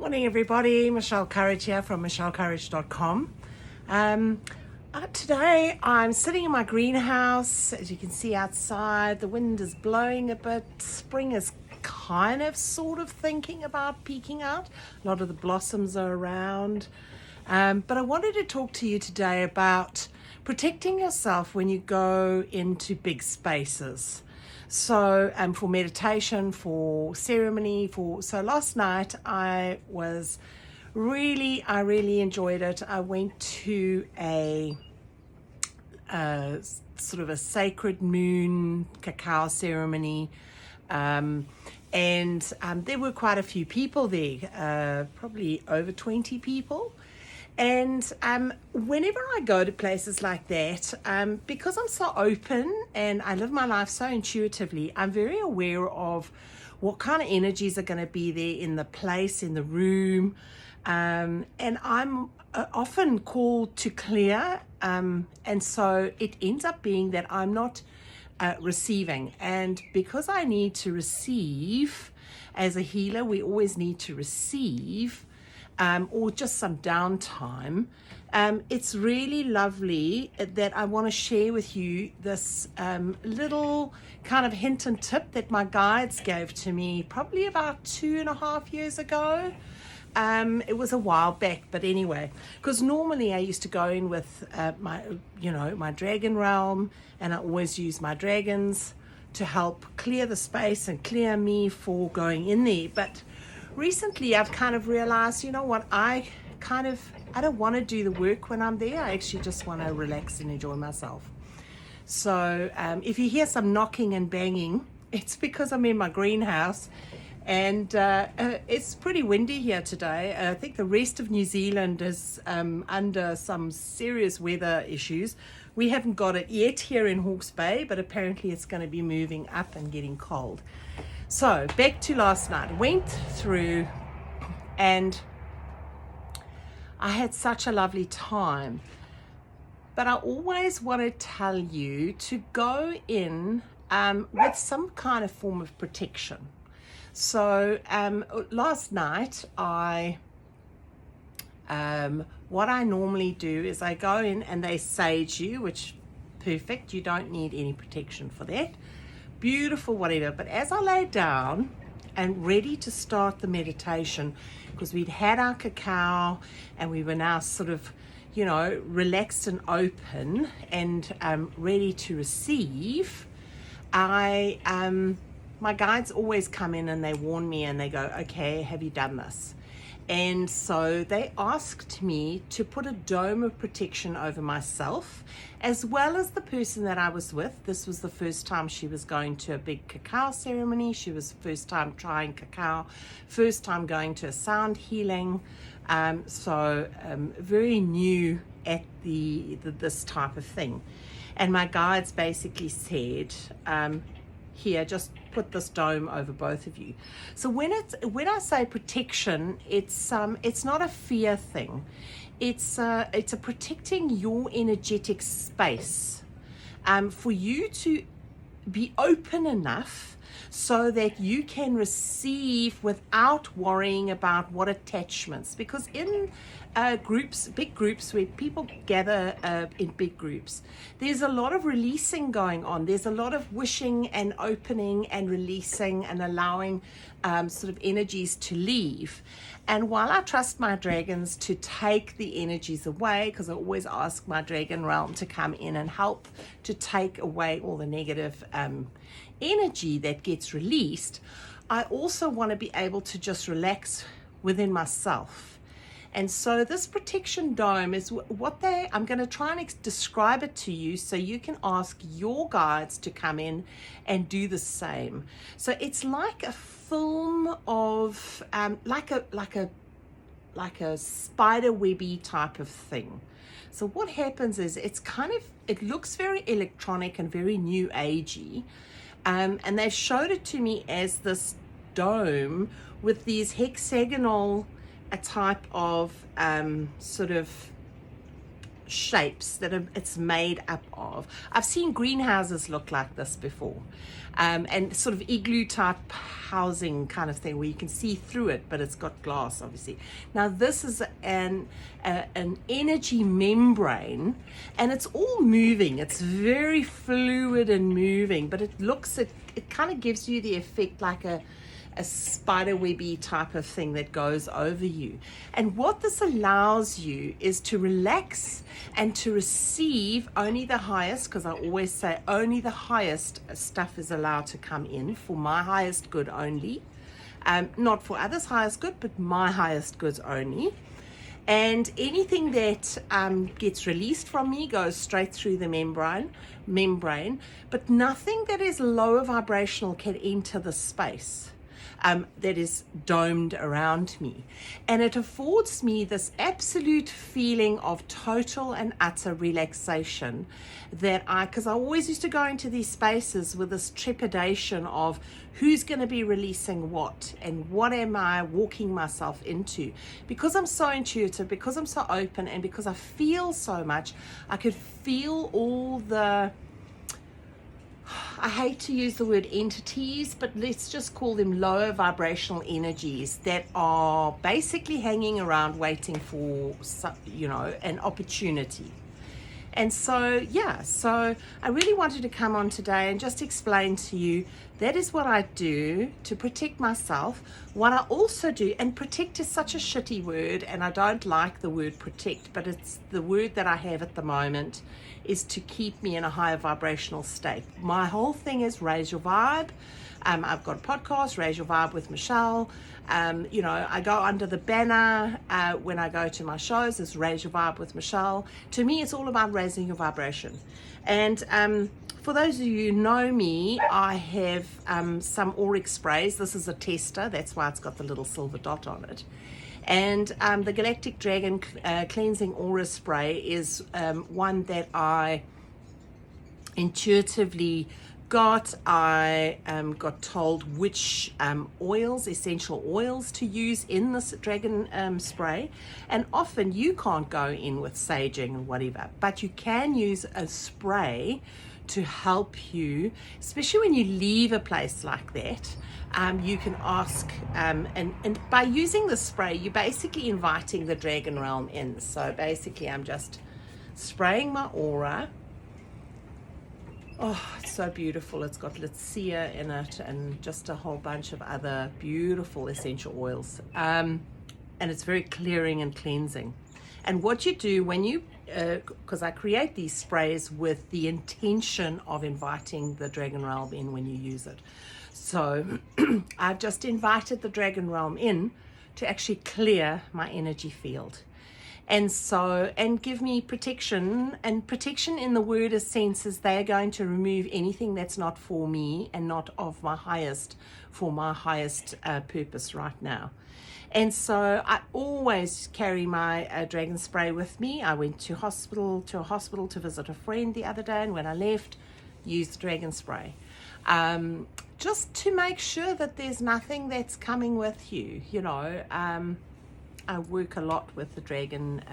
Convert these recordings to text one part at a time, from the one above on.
Morning everybody, Michele Courage here from michellecourage.com. Today I'm sitting in my greenhouse. As you can see outside, the wind is blowing a bit. Spring is kind of sort of thinking about peeking out. A lot of the blossoms are around. But I wanted to talk to you today about protecting yourself when you go into big spaces. So for meditation, for ceremony, so last night I really enjoyed it. I went to a sort of a sacred moon cacao ceremony, and there were quite a few people there, probably over 20 people. And whenever I go to places like that, because I'm so open and I live my life so intuitively, I'm very aware of what kind of energies are going to be there in the place, in the room. And I'm often called to clear. And so it ends up being that I'm not receiving. And because I need to receive, as a healer, we always need to receive. Or just some downtime. It's really lovely that I want to share with you this little kind of hint and tip that my guides gave to me probably about 2.5 years ago. It was a while back, but anyway, because normally I used to go in with my dragon realm, and I always use my dragons to help clear the space and clear me for going in there. But recently I've kind of realized, you know what, I don't want to do the work when I'm there. I actually just want to relax and enjoy myself. So if you hear some knocking and banging, it's because I'm in my greenhouse, and it's pretty windy here today. I think the rest of New Zealand is under some serious weather issues. We haven't got it yet here in Hawke's Bay, but apparently it's going to be moving up and getting cold. So back to last night, went through and I had such a lovely time. But I always want to tell you to go in with some kind of form of protection. So last night what I normally do is I go in and they sage you, which perfect, you don't need any protection for that. Beautiful, whatever. But as I lay down and ready to start the meditation, because we'd had our cacao and we were now sort of, relaxed and open and ready to receive, my guides always come in and they warn me and they go, okay, have you done this? And so they asked me to put a dome of protection over myself, as well as the person that I was with. This was the first time she was going to a big cacao ceremony. She was first time trying cacao, first time going to a sound healing. So very new at this type of thing. And my guides basically said, here, just put this dome over both of you. So when I say protection, it's not a fear thing. It's a protecting your energetic space, for you to be open enough so that you can receive without worrying about what attachments. Because in groups, big groups where people gather in big groups, there's a lot of releasing going on. There's a lot of wishing and opening and releasing and allowing sort of energies to leave. And while I trust my dragons to take the energies away, because I always ask my dragon realm to come in and help to take away all the negative energy that gets released, I also want to be able to just relax within myself. And so this protection dome is I'm going to try and describe it to you so you can ask your guides to come in and do the same. So it's like a film of, like a spider webby type of thing. So what happens is it looks very electronic and very new agey. And they've showed it to me as this dome with these hexagonal, a type of sort of shapes that it's made up of. I've seen greenhouses look like this before, and sort of igloo type housing kind of thing where you can see through it, but it's got glass obviously. Now this is an energy membrane, and it's all moving. It's very fluid and moving, but it kind of gives you the effect like a spider webby type of thing that goes over you. And what this allows you is to relax and to receive only the highest, because I always say only the highest stuff is allowed to come in, for my highest good only, not for others' highest good, but my highest goods only. And anything that gets released from me goes straight through the membrane, but nothing that is lower vibrational can enter the space that is domed around me. And it affords me this absolute feeling of total and utter relaxation because I always used to go into these spaces with this trepidation of who's going to be releasing what and what am I walking myself into. Because I'm so intuitive, because I'm so open, and because I feel so much, I could feel all the, I hate to use the word entities, but let's just call them lower vibrational energies that are basically hanging around waiting for, an opportunity. And so I really wanted to come on today and just explain to you that is what I do to protect myself. What I also do, and protect is such a shitty word, and I don't like the word protect, but it's the word that I have at the moment, is to keep me in a higher vibrational state. My whole thing is raise your vibe. I've got a podcast, Raise Your Vibe with Michele. I go under the banner when I go to my shows is Raise Your Vibe with Michele. To me, it's all about raising your vibration. And for those of you who know me, I have some auric sprays. This is a tester. That's why it's got the little silver dot on it. And the Galactic Dragon Cleansing Aura Spray is one that I intuitively got. I got told which essential oils to use in this dragon spray. And often you can't go in with saging and whatever, but you can use a spray to help you, especially when you leave a place like that. You can ask, and by using the spray, you're basically inviting the dragon realm in. So basically I'm just spraying my aura. Oh, it's so beautiful. It's got Litsea in it and just a whole bunch of other beautiful essential oils. And it's very clearing and cleansing. And what you do when you, because I create these sprays with the intention of inviting the dragon realm in when you use it. So I've just invited the dragon realm in to actually clear my energy field. And give me protection, and protection in the word sense is they're going to remove anything that's not for me and not of my highest, for my highest purpose right now. And so I always carry my dragon spray with me. I went to a hospital to visit a friend the other day, and when I left, used dragon spray. Just to make sure that there's nothing that's coming with you, I work a lot with the dragon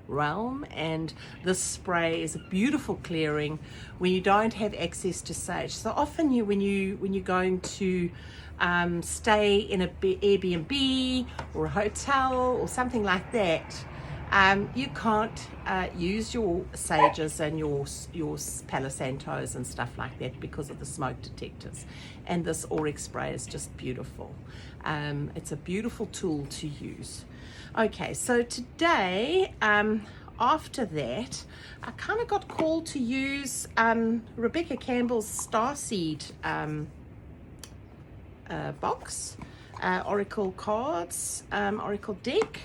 realm, and this spray is a beautiful clearing when you don't have access to sage. So often when you're going to stay in a Airbnb or a hotel or something like that, you can't use your sages and your Palo Santos and stuff like that because of the smoke detectors. And this auric spray is just beautiful. It's a beautiful tool to use. Okay, so today, after that, I kind of got called to use Rebecca Campbell's Starseed box, Oracle cards, Oracle deck.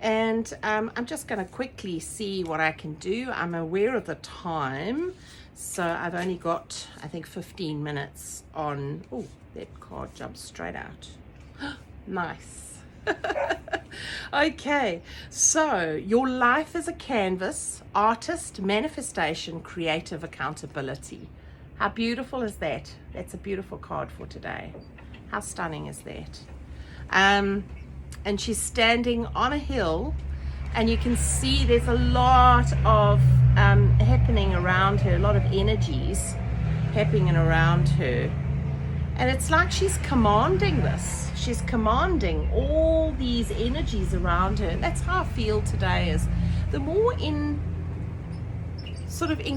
And I'm just going to quickly see what I can do. I'm aware of the time, so I've only got, I think, 15 minutes on. Oh, that card jumped straight out. Nice. Okay, so your life is a canvas, artist, manifestation, creative accountability. How beautiful is that? That's a beautiful card for today. How stunning is that? And she's standing on a hill And you can see there's a lot of happening around her, a lot of energies happening around her. And it's like she's commanding this. She's commanding all these energies around her. And that's how I feel today, is the more in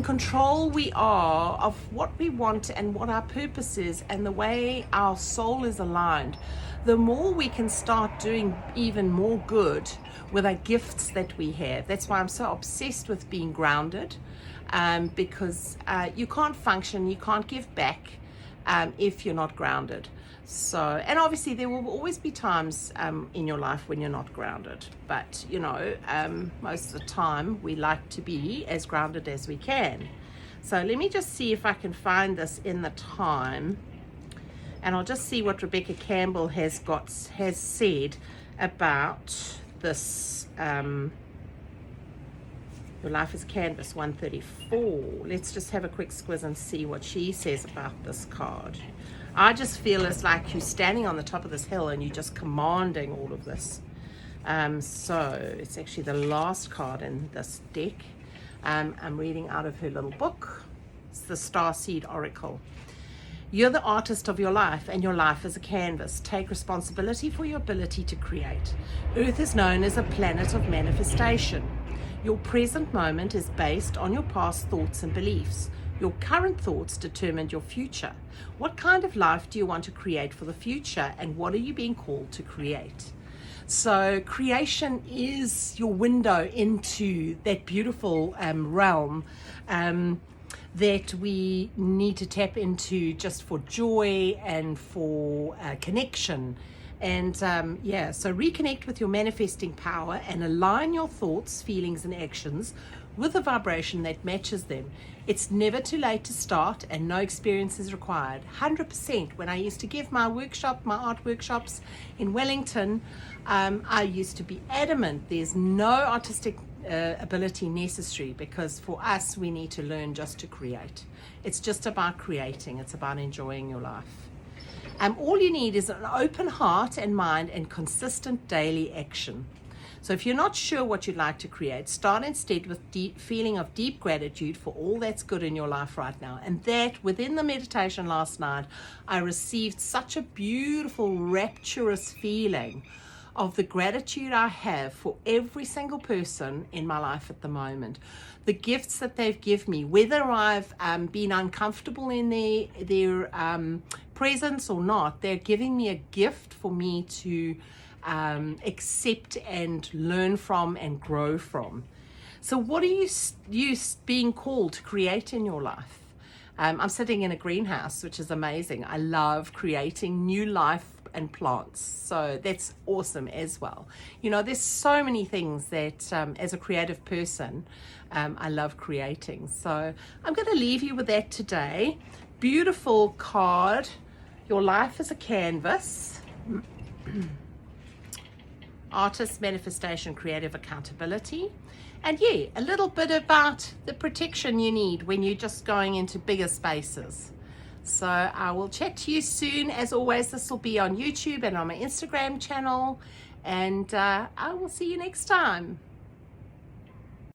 control we are of what we want and what our purpose is and the way our soul is aligned, the more we can start doing even more good with our gifts that we have. That's why I'm so obsessed with being grounded, because you can't function, you can't give back if you're not grounded. So, and obviously there will always be times in your life when you're not grounded, but you know, most of the time we like to be as grounded as we can. So let me just see if I can find this in the time, and I'll just see what Rebecca Campbell has said about this. Your life is canvas 134. Let's just have a quick squiz and see what she says about this card. I just feel it's like you're standing on the top of this hill and you're just commanding all of this. So it's actually the last card in this deck. I'm reading out of her little book. It's the Starseed Oracle. You're the artist of your life, and your life is a canvas. Take responsibility for your ability to create. Earth is known as a planet of manifestation. Your present moment is based on your past thoughts and beliefs. Your current thoughts determined your future. What kind of life do you want to create for the future, and what are you being called to create? So creation is your window into that beautiful realm that we need to tap into just for joy and for connection. And so reconnect with your manifesting power and align your thoughts, feelings, and actions with a vibration that matches them. It's never too late to start, and no experience is required. 100%. When I used to give my art workshops in Wellington, I used to be adamant there's no artistic ability necessary, because for us, we need to learn just to create. It's just about creating. It's about enjoying your life. All you need is an open heart and mind and consistent daily action. So if you're not sure what you'd like to create, start instead with feeling of deep gratitude for all that's good in your life right now. And that, within the meditation last night, I received such a beautiful, rapturous feeling of the gratitude I have for every single person in my life at the moment. The gifts that they've given me, whether I've been uncomfortable in their presence or not, they're giving me a gift for me to accept and learn from and grow from. So what are you being called to create in your life? I'm sitting in a greenhouse, which is amazing. I love creating new life and plants, so that's awesome as well. You know, there's so many things that as a creative person I love creating. So I'm going to leave you with that today. Beautiful card. Your life is a canvas. Artist, manifestation, creative accountability. And yeah, a little bit about the protection you need when you're just going into bigger spaces. So I will chat to you soon. As always, this will be on YouTube and on my Instagram channel. And I will see you next time.